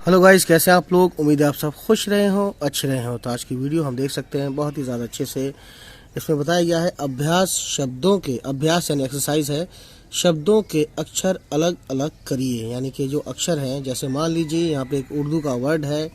Hello guys, कैसे आप लोग। उम्मीद है आप सब खुश रहे हो, अच्छे रहे हो। तो आज की वीडियो हम देख सकते हैं बहुत ही ज़्यादा अच्छे से इसमें बताया गया है अभ्यास शब्दों के, अभ्यास यानी एक्सरसाइज है, शब्दों के अक्षर अलग अलग करिए। यानी कि जो अक्षर हैं, जैसे मान लीजिए यहाँ पे एक उर्दू का वर्ड है,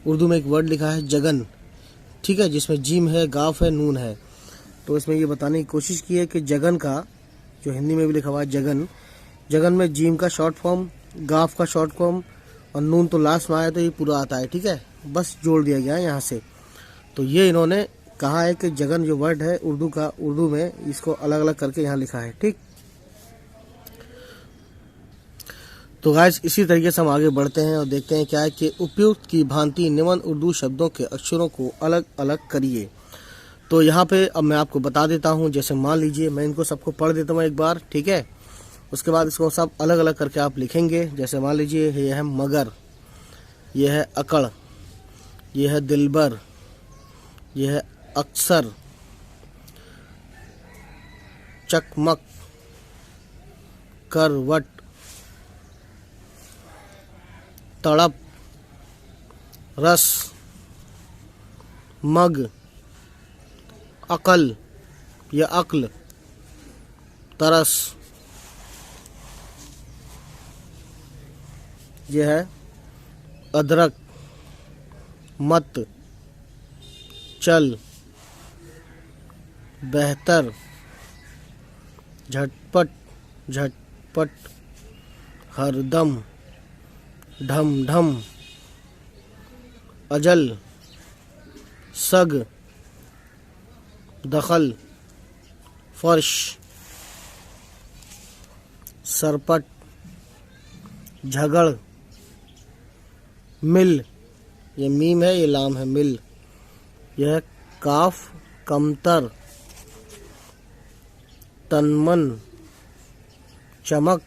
उर्दू में एक वर्ड लिखा है जगन, ठीक है, जिसमें जीम है, गाफ है, नून है। तो इसमें ये बताने की कोशिश की है कि जगन का, जो हिंदी में भी लिखा हुआ है जगन, जगन में जीम का शॉर्ट फॉर्म, गाफ का शॉर्ट फॉर्म और नून तो लास्ट में आया तो ये पूरा आता है, ठीक है, बस जोड़ दिया गया है यहाँ से। तो ये इन्होंने कहा है कि जगन जो वर्ड है उर्दू का, उर्दू में इसको अलग अलग करके यहाँ लिखा है, ठीक। तो गाइस इसी तरीके से हम आगे बढ़ते हैं और देखते हैं क्या है कि उपयुक्त की भांति निम्न उर्दू शब्दों के अक्षरों को अलग अलग करिए। तो यहाँ पे अब मैं आपको बता देता हूँ। जैसे मान लीजिए मैं इनको सबको पढ़ देता हूँ एक बार, ठीक है, उसके बाद इसको सब अलग अलग करके आप लिखेंगे। जैसे मान लीजिए ये है मगर, ये है अकड़, ये है दिलबर, ये है अक्सर, चकमक, करवट, तड़प, रस, मग, अकल या अक्ल, तरस, यह है अदरक, मत, चल, बेहतर, झटपट, झटपट, हरदम, ढम ढम, अजल, सग, दखल, फर्श, सरपट, झगड़, मिल, ये मीम है, ये लाम है, मिल, यह काफ, कमतर, तनमन, चमक,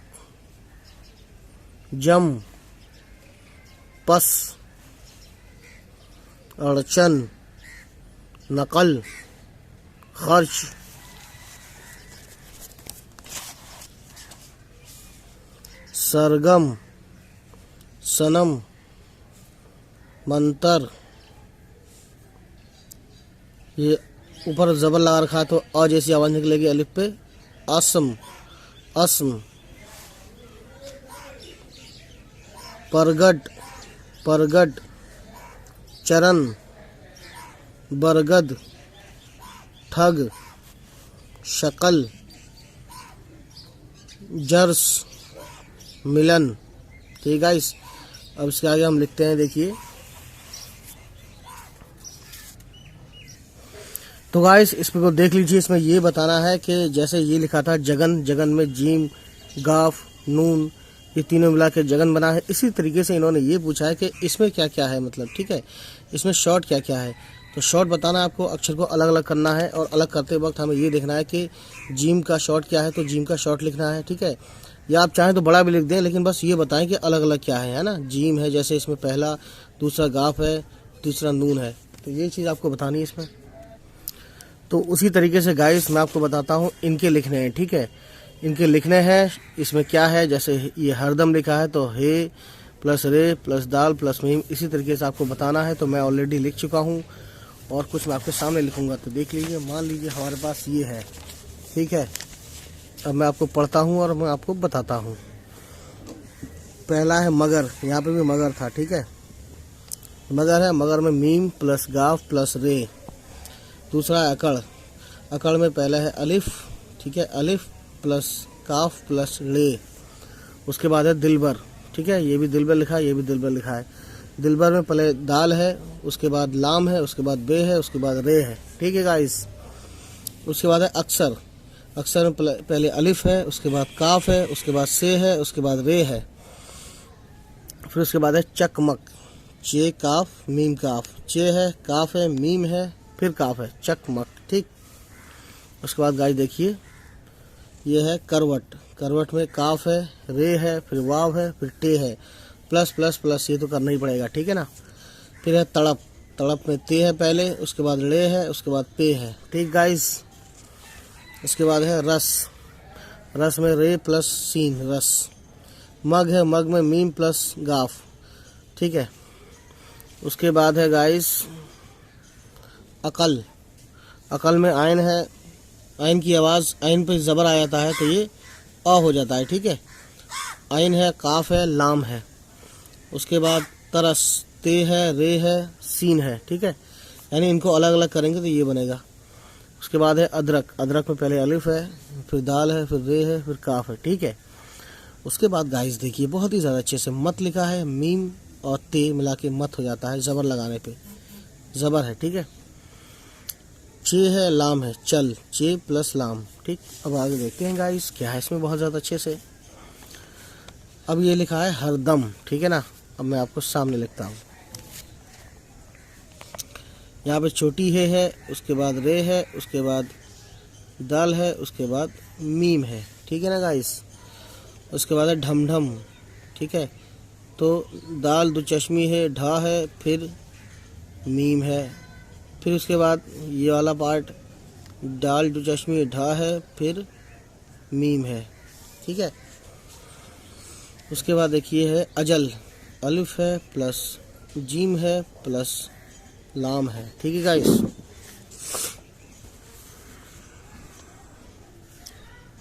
जम, पस, अड़चन, नकल, खर्च, सरगम, सनम, मंतर, ये ऊपर जबर लगा रखा है तो अ जैसी आवाज निकलेगी अलिफ पे, असम, अस्म, परगट, परगट, चरण, बरगद, ठग, शकल, जर्स, मिलन। ठीक है गाइस, अब इसके आगे हम लिखते हैं, देखिए। तो गाइस इसमें को देख लीजिए, इसमें ये बताना है कि जैसे ये लिखा था जगन, जगन में जीम, गाफ, नून, ये तीनों मिला के जगन बना है। इसी तरीके से इन्होंने ये पूछा है कि इसमें क्या क्या है, मतलब, ठीक है, इसमें शॉर्ट क्या क्या है। तो शॉर्ट बताना है आपको, अक्षर को अलग अलग करना है और अलग करते वक्त हमें ये देखना है कि जीम का शॉर्ट क्या है, तो जीम का शॉर्ट लिखना है, ठीक है, या आप चाहें तो बड़ा भी लिख दें, लेकिन बस ये बताएं कि अलग अलग क्या है ना। जीम है, जैसे इसमें पहला, दूसरा गाफ है, तीसरा नून है, तो ये चीज़ आपको बतानी है इसमें। तो उसी तरीके से गाइस मैं आपको बताता हूँ, इनके लिखने हैं, ठीक है, इनके लिखने हैं। इसमें क्या है, जैसे ये हरदम लिखा है तो हे प्लस रे प्लस दाल प्लस मीम, इसी तरीके से आपको बताना है। तो मैं ऑलरेडी लिख चुका हूँ और कुछ मैं आपके सामने लिखूंगा, तो देख लीजिए। मान लीजिए हमारे पास ये है, ठीक है, अब मैं आपको पढ़ता हूँ और मैं आपको बताता हूँ। पहला है मगर, यहाँ पे भी मगर था, ठीक है, मगर है, मगर में मीम प्लस गाफ प्लस रे। दूसरा है अकड़, अकड़ में पहला है अलिफ, ठीक है, अलिफ प्लस काफ प्लस ले। उसके बाद है दिलबर, ठीक है, ये भी दिलबर लिखा है, ये भी दिलबर लिखा है। दिलबर में पहले दाल है, उसके बाद लाम है, उसके बाद बे है, उसके बाद रे है, ठीक है गाइस। उसके बाद है अक्सर, अक्सर में पहले अलिफ है, उसके बाद काफ है, उसके बाद से है, उसके बाद रे है। फिर उसके बाद है चकमक, चे काफ मीम काफ, चे है, काफ है, मीम है, फिर काफ है, चकमक, ठीक। उसके बाद गाइस देखिए, ये है करवट, करवट में काफ है, रे है, फिर वाव है, फिर टे है, प्लस प्लस प्लस, ये तो करना ही पड़ेगा, ठीक है ना। फिर है तड़प, तड़प में ते है पहले, उसके बाद ले है, उसके बाद पे है, ठीक गाइस। उसके बाद है रस, रस में रे प्लस सीन, रस। मग है, मग में मीम प्लस गाफ, ठीक है। उसके बाद है गाइस अकल। अकल में आयन है, आयन की आवाज़, आयन पे ज़बर आ जाता है तो ये अ हो जाता है, ठीक है। आयन है, काफ है, लाम है। उसके बाद तरस, ते है, रे है, सीन है, ठीक है। यानी इनको अलग अलग करेंगे तो ये बनेगा। उसके बाद है अदरक। अदरक में पहले अलिफ है, फिर दाल है, फिर रे है, फिर काफ है, ठीक है। उसके बाद गाइस देखिए बहुत ही ज़्यादा अच्छे से मत लिखा है, मीम और ते मिला के मत हो जाता है ज़बर लगाने पे, ज़बर है, ठीक है। चे है, लाम है, चल, चे प्लस लाम, ठीक। अब आगे देखते हैं गाइस क्या है इसमें बहुत ज़्यादा अच्छे से। अब ये लिखा है हरदम, ठीक है ना। अब मैं आपको सामने लिखता हूँ। यहाँ पे छोटी है, उसके बाद रे है, उसके बाद दाल है, उसके बाद मीम है, ठीक है ना गाइस। उसके बाद है ढमढम, ठीक है। तो दाल दो चश्मी है, ढा है, फिर मीम है। फिर उसके बाद ये वाला पार्ट दाल दो चश्मी ढा है, फिर मीम है, ठीक है। उसके बाद देखिए है अजल। अलिफ है प्लस जीम है प्लस लाम है, ठीक है गाइस।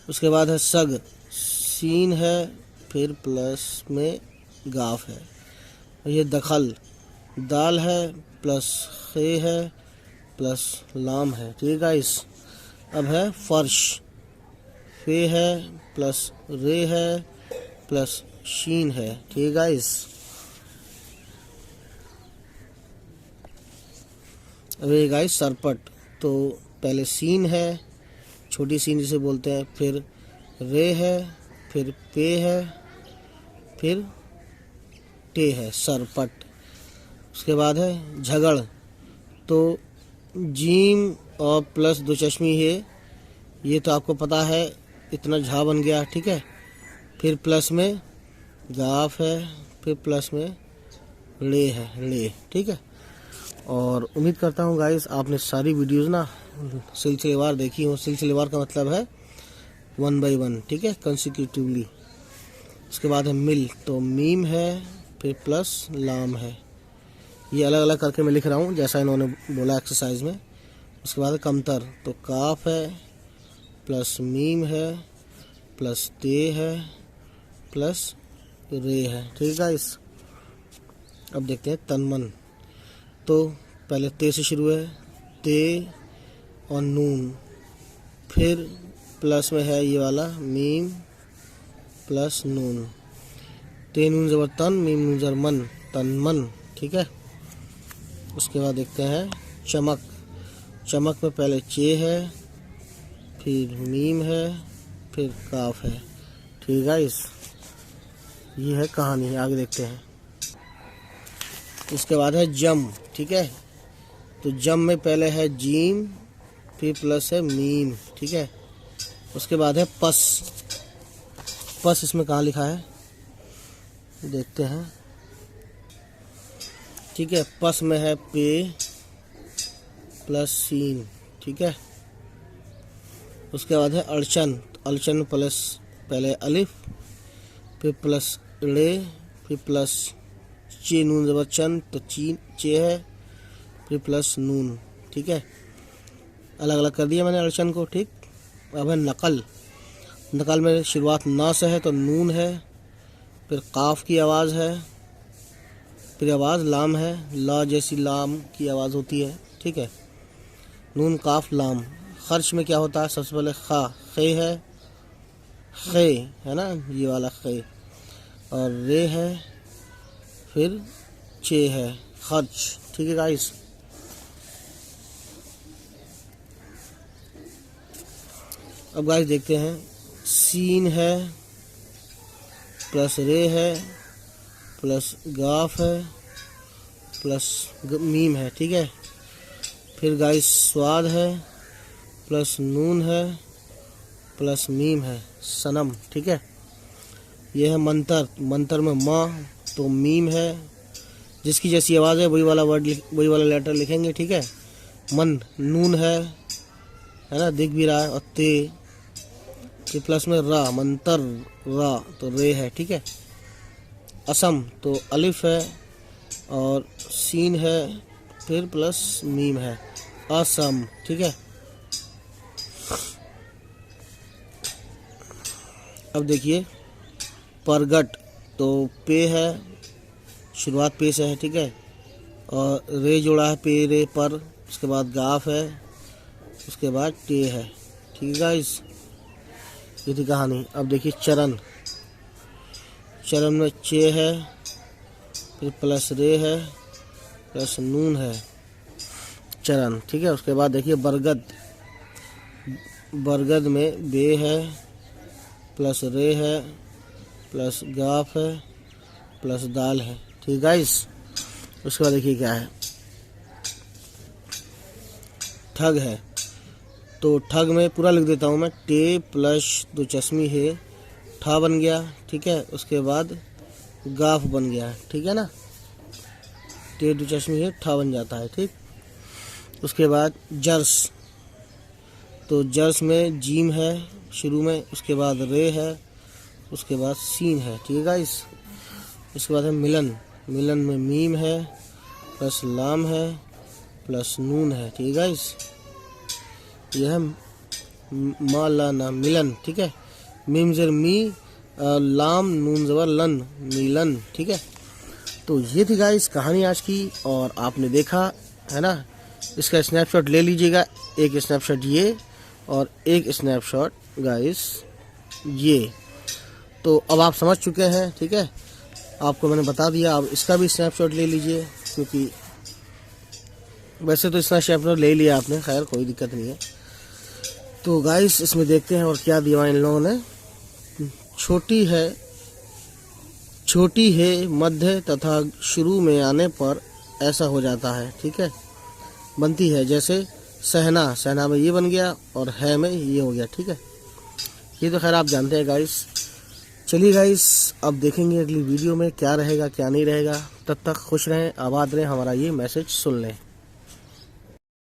उसके बाद है सग। सीन है, फिर प्लस में गाफ है। ये दखल। दाल है प्लस खे है प्लस लाम है, ठीक है गाइस। अब है फर्श। फे है प्लस रे है प्लस शीन है, ठीक है गाइस। अब ये गाइस सरपट। तो पहले सीन है, छोटी सीन जिसे बोलते हैं, फिर रे है, फिर पे है, फिर टे है, सरपट। उसके बाद है झगड़। तो जीम और प्लस दो चश्मी है, ये तो आपको पता है, इतना झा बन गया, ठीक है। फिर प्लस में गाफ है, फिर प्लस में ले है, ले, ठीक है। और उम्मीद करता हूँ गाइस आपने सारी वीडियोस ना सिलसिलेवार देखी हो। सिलसिलेवार का मतलब है 1 by 1, ठीक है, कंसिक्यूटिवली। उसके बाद है मिल। तो मीम है, फिर प्लस लाम है। ये अलग अलग करके मैं लिख रहा हूँ जैसा इन्होंने बोला एक्सरसाइज में। उसके बाद है कमतर। तो काफ है प्लस मीम है प्लस ते है प्लस रे है, ठीक है गाइस। अब देखते हैं तनमन। तो पहले ते से शुरू है, ते और नून, फिर प्लस में है ये वाला मीम प्लस नून। ते नून ज़बर तन, मीम नून ज़बर मन, तनमन, ठीक है। उसके बाद देखते हैं चमक। चमक में पहले चे है, फिर मीम है, फिर काफ है, ठीक है गाइस। ये है कहानी, आगे देखते हैं। उसके बाद है जम, ठीक है। तो जम में पहले है जीम, फिर प्लस है मीम, ठीक है। उसके बाद है पस। पस इसमें कहाँ लिखा है देखते हैं, ठीक है। पस में है पे प्लस सीन, ठीक है। उसके बाद है अड़चन। अड़चन प्लस पहले अलिफ, फिर प्लस रे, फिर प्लस चे नून ज़बर चन, तो चे है, फिर प्लस नून, ठीक है। अलग अलग कर दिया मैंने अड़चन को, ठीक। अब है नकल। नकल में शुरुआत ना से है तो नून है, फिर काफ की आवाज़ है, फिर आवाज़ लाम है, ला जैसी लाम की आवाज़ होती है, ठीक है। नून काफ लाम। खर्च में क्या होता है, सबसे पहले खा, खे है, खे है ना, ये वाला खे, और रे है, फिर चे है, खर्च, ठीक है गाइस। अब गाइस देखते हैं, सीन है प्लस रे है प्लस गाफ है प्लस मीम है, ठीक है। फिर गाइस स्वाद है प्लस नून है प्लस मीम है, सनम, ठीक है। यह है मंतर। मंतर में माँ, तो मीम है, जिसकी जैसी आवाज़ है वही वाला वर्ड, वही वाला लेटर लिखेंगे, ठीक है। मन, नून है ना, दिख भी रहा है, और ते के प्लस में रा, मंतर रा, तो रे है, ठीक है। असम, तो अलिफ है और सीन है, फिर प्लस मीम है, असम। ठीक है, अब देखिए परगट, तो पे है, शुरुआत पे से है। ठीक है, और रे जोड़ा है, पे रे पर, उसके बाद गाफ है, उसके बाद टे है। ठीक है गाइस, ये थी कहानी। अब देखिए चरण, चरण में चे है, फिर प्लस रे है, प्लस नून है, चरण। ठीक है, उसके बाद देखिए बरगद, बरगद में बे है, प्लस रे है, प्लस गाफ है, प्लस दाल है। ठीक गाइस, उसके बाद देखिए क्या है, ठग है। तो ठग में पूरा लिख देता हूँ मैं, टे प्लस दो चश्मी है, ठा बन गया। ठीक है, उसके बाद गाफ बन गया। ठीक है ना, टे दो चश्मी है, ठा बन जाता है। ठीक, उसके बाद जर्स, तो जर्स में जीम है शुरू में, उसके बाद रे है, उसके बाद सीन है। ठीक है गाइस, उसके बाद है मिलन, मिलन में मीम है, प्लस लाम है, प्लस नून है। ठीक है गाइस, यह है मालाना, मिलन। ठीक है, मीम जर मी, लाम नून जबर लन, मिलन। ठीक है, तो ये थी गाइस कहानी आज की, और आपने देखा है ना। इसका स्नैपशॉट ले लीजिएगा, एक स्नैपशॉट ये और एक स्नैपशॉट गाइस ये। तो अब आप समझ चुके हैं। ठीक है, आपको मैंने बता दिया, अब इसका भी स्नैपशॉट ले लीजिए, क्योंकि वैसे तो इसका स्नैपशॉट ले लिया आपने, खैर कोई दिक्कत नहीं है। तो गाइस इसमें देखते हैं और क्या दिया इन लोगों ने। छोटी है मध्य तथा शुरू में आने पर ऐसा हो जाता है। ठीक है, बनती है जैसे सहना, सहना में ये बन गया और है में ये हो गया। ठीक है, ये तो खैर आप जानते हैं गाइस। चलिए गाइस, अब देखेंगे अगली वीडियो में क्या रहेगा क्या नहीं रहेगा। तब तक खुश रहें, आबाद रहें, हमारा ये मैसेज सुन लें।